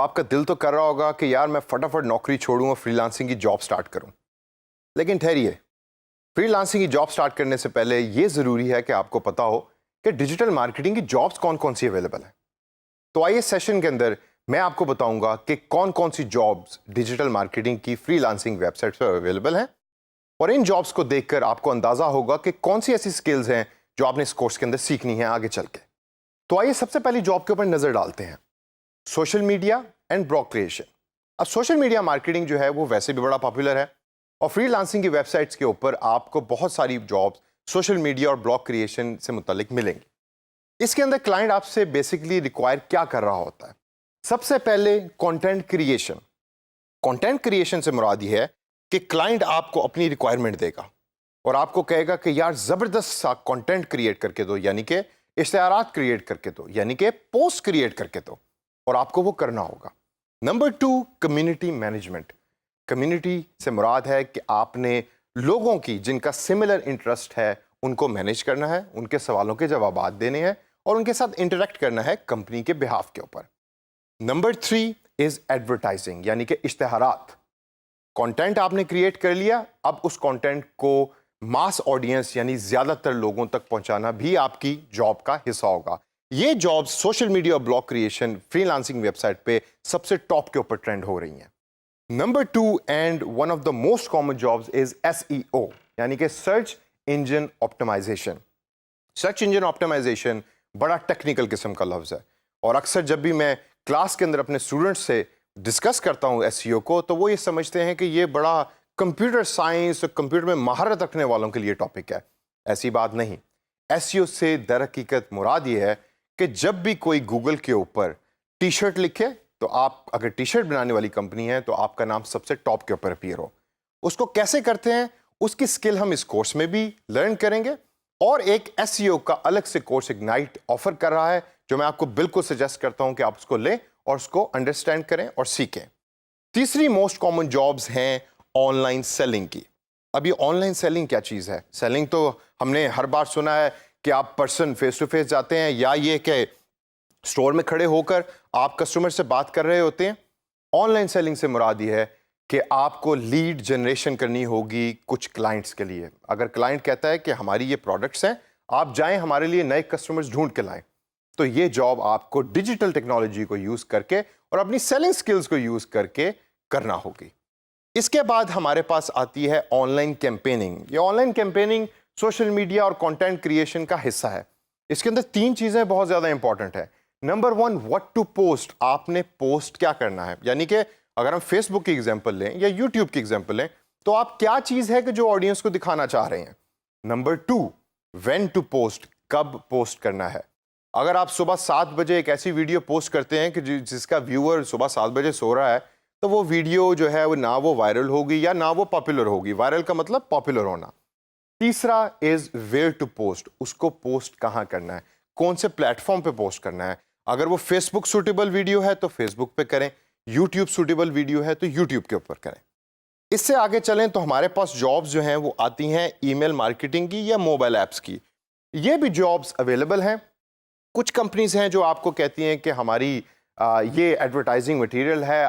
आपका दिल तो कर रहा होगा कि यार मैं फटाफट नौकरी छोड़ूं और फ्रीलांसिंग की जॉब स्टार्ट करूं, लेकिन ठहरिए, फ्रीलांसिंग की जॉब स्टार्ट करने से पहले ये ज़रूरी है कि आपको पता हो कि डिजिटल मार्केटिंग की जॉब्स कौन कौन सी अवेलेबल है। तो आइए सेशन के अंदर मैं आपको बताऊंगा कि कौन कौन सी जॉब्स डिजिटल मार्केटिंग की फ्रीलांसिंग वेबसाइट्स पर अवेलेबल हैं, और इन जॉब्स को देखकर आपको अंदाज़ा होगा कि कौन सी ऐसी स्किल्स हैं जो आपने इस कोर्स के अंदर सीखनी है आगे चल के। तो आइए सबसे पहली जॉब के ऊपर नज़र डालते हैं, social media and blog creation. अब सोशल मीडिया मार्केटिंग जो है वो वैसे भी बड़ा पॉपुलर है, और फ्रीलांसिंग की वेबसाइट्स के ऊपर आपको बहुत सारी जॉब्स सोशल मीडिया और ब्लॉग क्रिएशन से मुतालिक मिलेंगी। इसके अंदर क्लाइंट आपसे बेसिकली रिक्वायर क्या कर रहा होता है? सबसे पहले कंटेंट क्रिएशन। कंटेंट क्रिएशन से मुराद ये है कि क्लाइंट आपको अपनी रिक्वायरमेंट देगा और आपको कहेगा कि यार ज़बरदस्त सा कंटेंट क्रिएट करके दो, यानी कि इश्तिहारात क्रिएट करके दो, यानी कि पोस्ट क्रिएट करके दो, और आपको वो करना होगा। Number 2, community management. कम्युनिटी से मुराद है कि आपने लोगों की जिनका सिमिलर इंटरेस्ट है उनको मैनेज करना है, उनके सवालों के जवाब देने हैं और उनके साथ इंटरेक्ट करना है कंपनी के बिहाफ के ऊपर। नंबर 3 इज़ एडवर्टाइजिंग, यानी कि इश्तिहारात। कंटेंट आपने क्रिएट कर लिया, अब उस कंटेंट को मास ऑडियंस यानी ज़्यादातर लोगों तक पहुंचाना भी आपकी जॉब का हिस्सा होगा। ये जॉब सोशल मीडिया और ब्लॉग क्रिएशन फ्रीलांसिंग वेबसाइट पे सबसे टॉप के ऊपर ट्रेंड हो रही हैं। Number 2 and one of the most common jobs is SEO, यानी कि search engine optimisation. Search engine optimisation बड़ा टेक्निकल किस्म का लफ्ज़ है, और अक्सर जब भी मैं क्लास के अंदर अपने स्टूडेंट्स से डिस्कस करता हूँ SEO को, तो वो ये समझते हैं कि ये बड़ा कंप्यूटर साइंस और कंप्यूटर में महारत रखने वालों के लिए टॉपिक है। ऐसी बात नहीं। SEO से दर हकीकत मुराद ये है कि जब भी कोई गूगल के ऊपर टी शर्ट लिखे, तो आप अगर टी शर्ट बनाने वाली कंपनी है तो आपका नाम सबसे टॉप के ऊपर अपीयर हो। उसको कैसे करते हैं उसकी स्किल हम इस कोर्स में भी लर्न करेंगे, और एक SEO का अलग से कोर्स इग्नाइट ऑफर कर रहा है, जो मैं आपको बिल्कुल सजेस्ट करता हूं कि आप उसको लें और उसको अंडरस्टैंड करें और सीखें। तीसरी मोस्ट कॉमन जॉब्स हैं ऑनलाइन सेलिंग की। अब ये ऑनलाइन सेलिंग क्या चीज़ है? सेलिंग तो हमने हर बार सुना है कि आप पर्सन फेस टू फेस जाते हैं, या ये कि स्टोर में खड़े होकर आप कस्टमर से बात कर रहे होते हैं। ऑनलाइन सेलिंग से मुराद ये है कि आपको लीड जनरेशन करनी होगी कुछ क्लाइंट्स के लिए। अगर क्लाइंट कहता है कि हमारी ये प्रोडक्ट्स हैं, आप जाएं हमारे लिए नए कस्टमर्स ढूंढ के लाएं, तो ये जॉब आपको डिजिटल टेक्नोलॉजी को यूज़ करके और अपनी सेलिंग स्किल्स को यूज़ करके करना होगी। इसके बाद हमारे पास आती है ऑनलाइन कैंपेनिंग। ये ऑनलाइन कैंपेनिंग सोशल मीडिया और कंटेंट क्रिएशन का हिस्सा है। इसके अंदर 3 चीज़ें बहुत ज़्यादा इंपॉर्टेंट है। Number 1, what to post. आपने पोस्ट क्या करना है, यानी कि अगर हम फेसबुक की एग्जांपल लें या यूट्यूब की एग्जांपल लें, तो आप क्या चीज़ है कि जो ऑडियंस को दिखाना चाह रहे हैं। Number 2, when to post. कब पोस्ट करना है। अगर आप सुबह 7 बजे एक ऐसी वीडियो पोस्ट करते हैं कि जिसका व्यूअर सुबह 7 बजे सो रहा है, तो वो वीडियो जो है वो ना वो वायरल होगी या ना वो पॉपुलर होगी। वायरल का मतलब पॉपुलर होना। तीसरा इज वेयर टू पोस्ट। उसको पोस्ट कहाँ करना है, कौन से प्लेटफॉर्म पे पोस्ट करना है। अगर वो फेसबुक सूटेबल वीडियो है तो फेसबुक पे करें, यूट्यूब सूटेबल वीडियो है तो यूट्यूब के ऊपर करें। इससे आगे चलें तो हमारे पास जॉब्स जो हैं वो आती हैं ईमेल मार्केटिंग की या मोबाइल ऐप्स की। ये भी जॉब्स अवेलेबल हैं। कुछ कंपनीज हैं जो आपको कहती हैं कि हमारी ये एडवर्टाइजिंग मटेरियल है,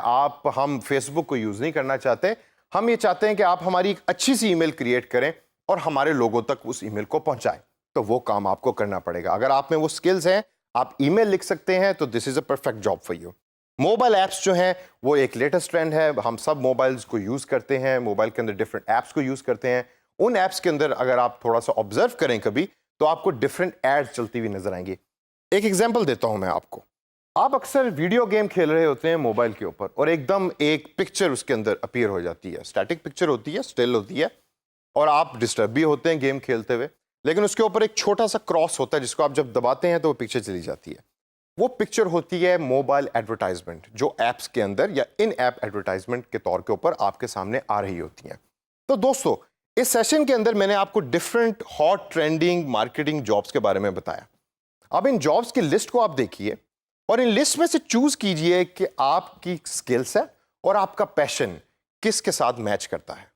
हम फेसबुक को यूज़ नहीं करना चाहते, हम ये चाहते हैं कि आप हमारी एक अच्छी सी ईमेल क्रिएट करें और हमारे लोगों तक उस ईमेल को पहुंचाएं। तो वो काम आपको करना पड़ेगा। अगर आप में वो स्किल्स हैं, आप ईमेल लिख सकते हैं, तो this is a perfect job for you. Mobile apps जो हैं वो एक लेटेस्ट ट्रेंड है। हम सब मोबाइल्स को यूज़ करते हैं, मोबाइल के अंदर डिफरेंट ऐप्स को यूज़ करते हैं। उन ऐप्स के अंदर अगर आप थोड़ा सा ऑब्जर्व करें कभी, तो आपको डिफरेंट एड्स चलती हुई नजर आएंगी। एक एग्जांपल देता हूं मैं आपको। आप अक्सर वीडियो गेम खेल रहे होते हैं मोबाइल के ऊपर, और एकदम एक पिक्चर उसके अंदर अपीयर हो जाती है। स्टैटिक पिक्चर होती है, स्टिल होती है, और आप डिस्टर्ब भी होते हैं गेम खेलते हुए, लेकिन उसके ऊपर एक छोटा सा क्रॉस होता है जिसको आप जब दबाते हैं तो वो पिक्चर चली जाती है। वो पिक्चर होती है मोबाइल एडवर्टाइजमेंट, जो ऐप्स के अंदर या इन ऐप एडवर्टाइजमेंट के तौर के ऊपर आपके सामने आ रही होती हैं। तो दोस्तों, इस सेशन के अंदर मैंने आपको different hot trending marketing jobs के बारे में बताया। अब इन जॉब्स की लिस्ट को आप देखिए और इन लिस्ट में से चूज कीजिए कि आपकी स्किल्स है और आपका पैशन किसके साथ मैच करता है।